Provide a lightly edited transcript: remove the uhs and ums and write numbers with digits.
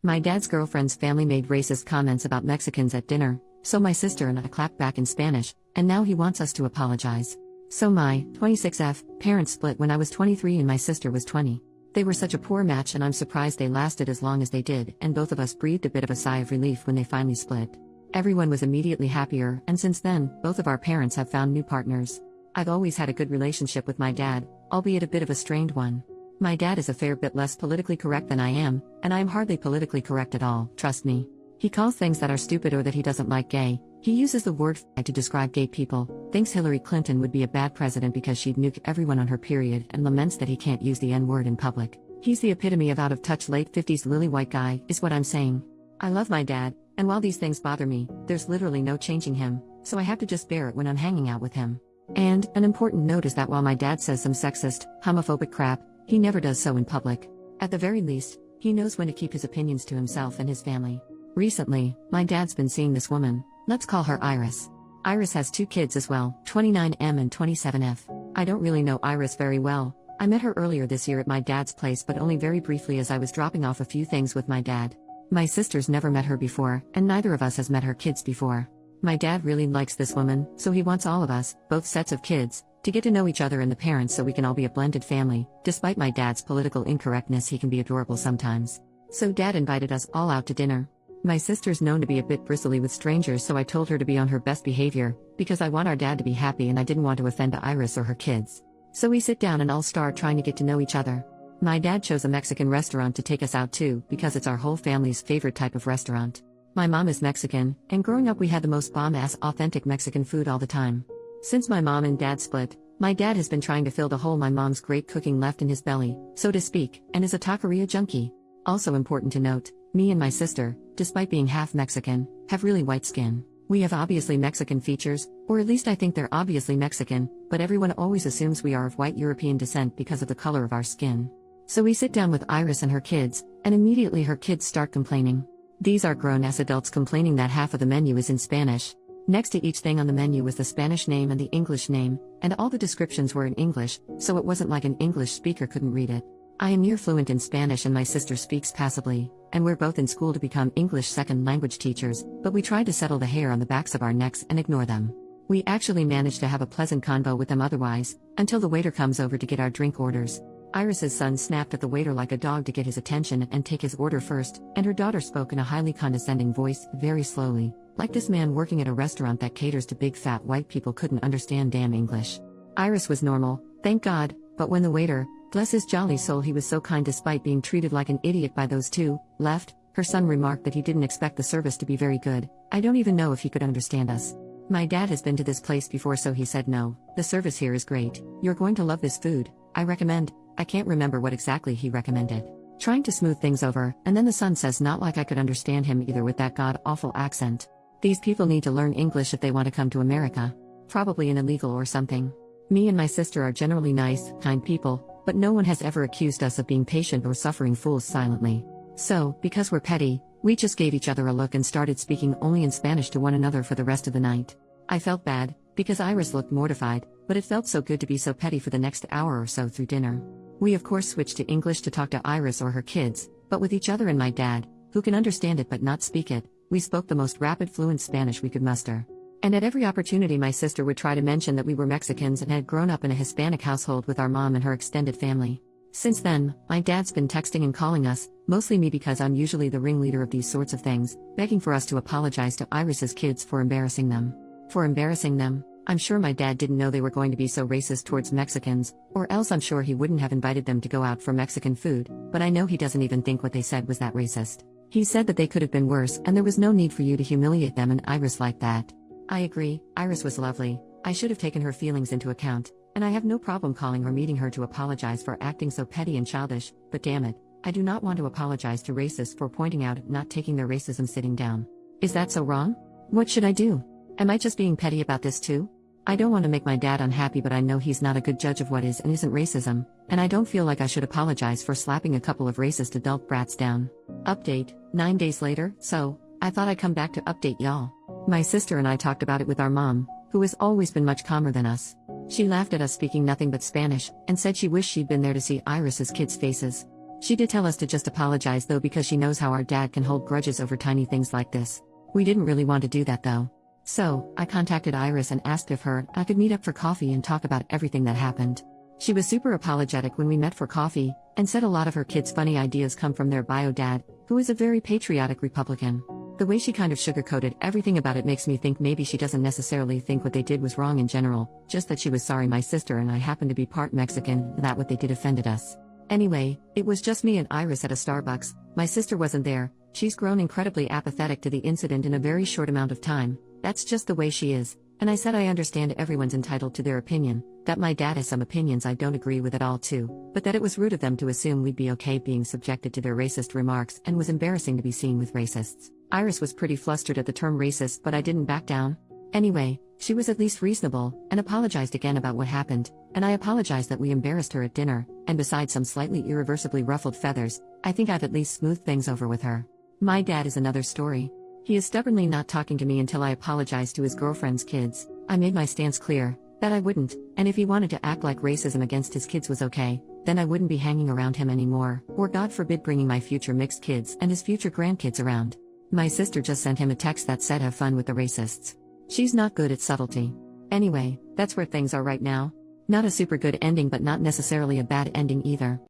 My dad's girlfriend's family made racist comments about Mexicans at dinner, so my sister and I clapped back in Spanish, and now he wants us to apologize. So my 26F parents split when I was 23 and my sister was 20. They were such a poor match and I'm surprised they lasted as long as they did, and both of us breathed a bit of a sigh of relief when they finally split. Everyone was immediately happier, and since then, both of our parents have found new partners. I've always had a good relationship with my dad, albeit a bit of a strained one. My dad is a fair bit less politically correct than I am, and I am hardly politically correct at all, trust me. He calls things that are stupid or that he doesn't like gay. He uses the word "f*** to describe gay people, thinks Hillary Clinton would be a bad president because she'd nuke everyone on her period, and laments that he can't use the N-word in public. He's the epitome of out-of-touch late 50s lily white guy, is what I'm saying. I love my dad, and while these things bother me, there's literally no changing him, so I have to just bear it when I'm hanging out with him. And, an important note is that while my dad says some sexist, homophobic crap, he never does so in public. At the very least, he knows when to keep his opinions to himself and his family. Recently, my dad's been seeing this woman, let's call her Iris. Iris has 2 kids as well, 29M and 27F. I don't really know Iris very well. I met her earlier this year at my dad's place, but only very briefly as I was dropping off a few things with my dad. My sister's never met her before, and neither of us has met her kids before. My dad really likes this woman, so he wants all of us, both sets of kids, to get to know each other and the parents so we can all be a blended family. Despite my dad's political incorrectness, he can be adorable sometimes. So dad invited us all out to dinner. My sister's known to be a bit bristly with strangers, so I told her to be on her best behavior, because I want our dad to be happy and I didn't want to offend Iris or her kids. So we sit down and all start trying to get to know each other. My dad chose a Mexican restaurant to take us out to, because it's our whole family's favorite type of restaurant. My mom is Mexican, and growing up we had the most bomb-ass authentic Mexican food all the time. Since my mom and dad split, my dad has been trying to fill the hole my mom's great cooking left in his belly, so to speak, and is a taqueria junkie. Also important to note, me and my sister, despite being half Mexican, have really white skin. We have obviously Mexican features, or at least I think they're obviously Mexican, but everyone always assumes we are of white European descent because of the color of our skin. So we sit down with Iris and her kids, and immediately her kids start complaining. These are grown-ass adults complaining that half of the menu is in Spanish. Next to each thing on the menu was the Spanish name and the English name, and all the descriptions were in English, so it wasn't like an English speaker couldn't read it. I am near fluent in Spanish and my sister speaks passably, and we're both in school to become English second language teachers, but we try to settle the hair on the backs of our necks and ignore them. We actually managed to have a pleasant convo with them otherwise, until the waiter comes over to get our drink orders. Iris's son snapped at the waiter like a dog to get his attention and take his order first, and her daughter spoke in a highly condescending voice, very slowly, like this man working at a restaurant that caters to big fat white people couldn't understand damn English. Iris was normal, thank God, but when the waiter, bless his jolly soul, he was so kind despite being treated like an idiot by those two, left, her son remarked that he didn't expect the service to be very good. I don't even know if he could understand us. My dad has been to this place before, so he said no, the service here is great, you're going to love this food, I recommend. I can't remember what exactly he recommended. Trying to smooth things over, and then the son says not like I could understand him either with that god-awful accent. These people need to learn English if they want to come to America. Probably an illegal or something. Me and my sister are generally nice, kind people, but no one has ever accused us of being patient or suffering fools silently. So, because we're petty, we just gave each other a look and started speaking only in Spanish to one another for the rest of the night. I felt bad, because Iris looked mortified, but it felt so good to be so petty for the next hour or so through dinner. We of course switched to English to talk to Iris or her kids, but with each other and my dad, who can understand it but not speak it, we spoke the most rapid fluent Spanish we could muster. And at every opportunity my sister would try to mention that we were Mexicans and had grown up in a Hispanic household with our mom and her extended family. Since then, my dad's been texting and calling us, mostly me because I'm usually the ringleader of these sorts of things, begging for us to apologize to Iris's kids for embarrassing them. For embarrassing them? I'm sure my dad didn't know they were going to be so racist towards Mexicans, or else I'm sure he wouldn't have invited them to go out for Mexican food, but I know he doesn't even think what they said was that racist. He said that they could have been worse and there was no need for you to humiliate them and Iris like that. I agree, Iris was lovely, I should have taken her feelings into account, and I have no problem calling or meeting her to apologize for acting so petty and childish, but damn it, I do not want to apologize to racists for pointing out not taking their racism sitting down. Is that so wrong? What should I do? Am I just being petty about this too? I don't want to make my dad unhappy, but I know he's not a good judge of what is and isn't racism, and I don't feel like I should apologize for slapping a couple of racist adult brats down. Update, 9 days later, so, I thought I'd come back to update y'all. My sister and I talked about it with our mom, who has always been much calmer than us. She laughed at us speaking nothing but Spanish, and said she wished she'd been there to see Iris's kids' faces. She did tell us to just apologize though because she knows how our dad can hold grudges over tiny things like this. We didn't really want to do that though. So, I contacted Iris and asked if I could meet up for coffee and talk about everything that happened. She was super apologetic when we met for coffee, and said a lot of her kids' funny ideas come from their bio dad, who is a very patriotic Republican. The way she kind of sugarcoated everything about it makes me think maybe she doesn't necessarily think what they did was wrong in general, just that she was sorry my sister and I happen to be part Mexican, that what they did offended us. Anyway, it was just me and Iris at a Starbucks. My sister wasn't there. She's grown incredibly apathetic to the incident in a very short amount of time. That's just the way she is. And I said I understand everyone's entitled to their opinion, that my dad has some opinions I don't agree with at all too, but that it was rude of them to assume we'd be okay being subjected to their racist remarks and was embarrassing to be seen with racists. Iris was pretty flustered at the term racist, but I didn't back down. Anyway, she was at least reasonable, and apologized again about what happened, and I apologized that we embarrassed her at dinner, and besides some slightly irreversibly ruffled feathers, I think I've at least smoothed things over with her. My dad is another story. He is stubbornly not talking to me until I apologized to his girlfriend's kids. I made my stance clear, that I wouldn't, and if he wanted to act like racism against his kids was okay, then I wouldn't be hanging around him anymore, or God forbid bringing my future mixed kids and his future grandkids around. My sister just sent him a text that said have fun with the racists. She's not good at subtlety. Anyway, that's where things are right now. Not a super good ending but not necessarily a bad ending either.